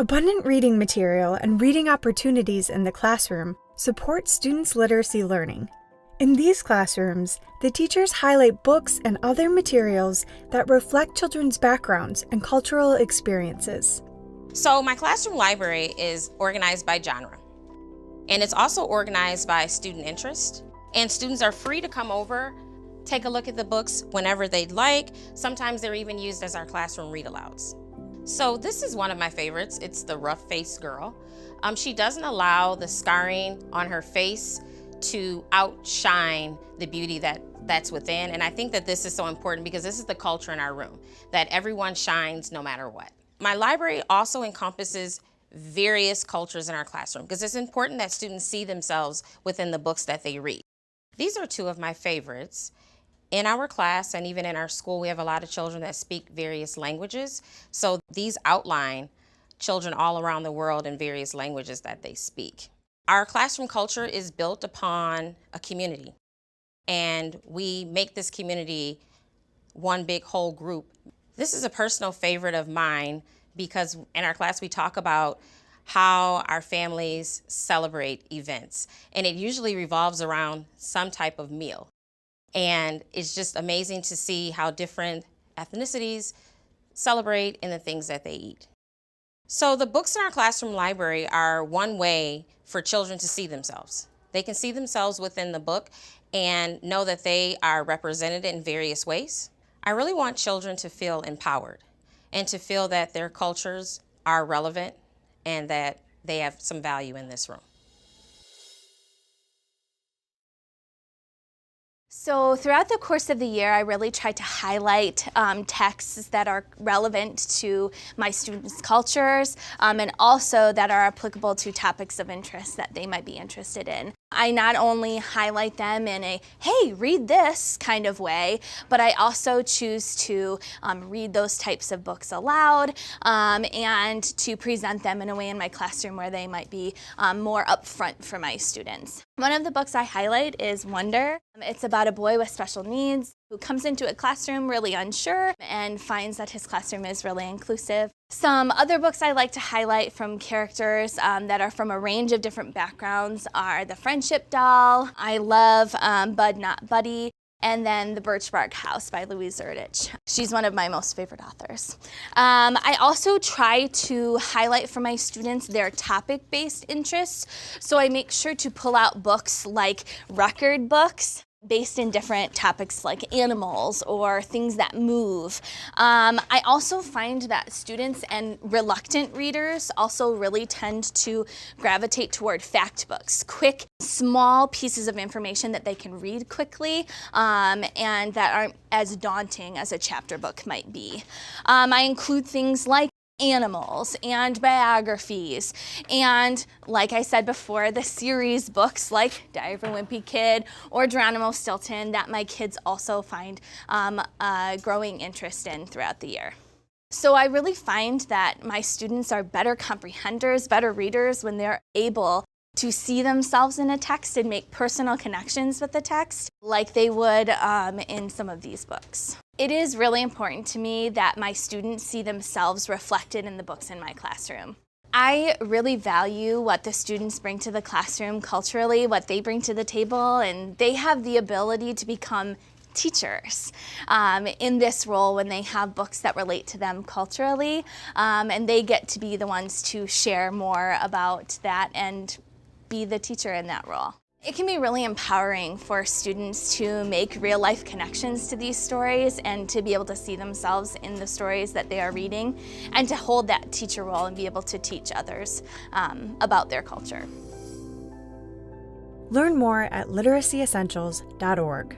Abundant reading material and reading opportunities in the classroom support students' literacy learning. In these classrooms, the teachers highlight books and other materials that reflect children's backgrounds and cultural experiences. So my classroom library is organized by genre, and it's also organized by student interest. And students are free to come over, take a look at the books whenever they'd like. Sometimes they're even used as our classroom read-alouds. So this is one of my favorites. It's The Rough-Faced Girl. She doesn't allow the scarring on her face to outshine the beauty that's within. And I think that this is so important because this is the culture in our room, that everyone shines no matter what. My library also encompasses various cultures in our classroom because it's important that students see themselves within the books that they read. These are two of my favorites. In our class and even in our school, we have a lot of children that speak various languages. So these outline children all around the world in various languages that they speak. Our classroom culture is built upon a community, and we make this community one big whole group. This is a personal favorite of mine because in our class we talk about how our families celebrate events, and it usually revolves around some type of meal. And it's just amazing to see how different ethnicities celebrate in the things that they eat. So the books in our classroom library are one way for children to see themselves. They can see themselves within the book and know that they are represented in various ways. I really want children to feel empowered and to feel that their cultures are relevant and that they have some value in this room. So throughout the course of the year, I really try to highlight texts that are relevant to my students' cultures and also that are applicable to topics of interest that they might be interested in. I not only highlight them in a, hey, read this kind of way, but I also choose to read those types of books aloud and to present them in a way in my classroom where they might be more upfront for my students. One of the books I highlight is Wonder. It's about a boy with special needs who comes into a classroom really unsure and finds that his classroom is really inclusive. Some other books I like to highlight from characters that are from a range of different backgrounds are The Friendship Doll. I love Bud Not Buddy, and then The Birch Bark House by Louise Erdrich. She's one of my most favorite authors. I also try to highlight for my students their topic-based interests, so I make sure to pull out books like record books based in different topics like animals or things that move. I also find that students and reluctant readers also really tend to gravitate toward fact books, quick, small pieces of information that they can read quickly and that aren't as daunting as a chapter book might be. I include things like animals and biographies and, like I said before, the series books like Diary of a Wimpy Kid or Geronimo Stilton that my kids also find a growing interest in throughout the year. So I really find that my students are better comprehenders, better readers when they're able to see themselves in a text and make personal connections with the text like they would in some of these books. It is really important to me that my students see themselves reflected in the books in my classroom. I really value what the students bring to the classroom culturally, what they bring to the table, and they have the ability to become teachers in this role when they have books that relate to them culturally, and they get to be the ones to share more about that and be the teacher in that role. It can be really empowering for students to make real-life connections to these stories and to be able to see themselves in the stories that they are reading and to hold that teacher role and be able to teach others about their culture. Learn more at literacyessentials.org.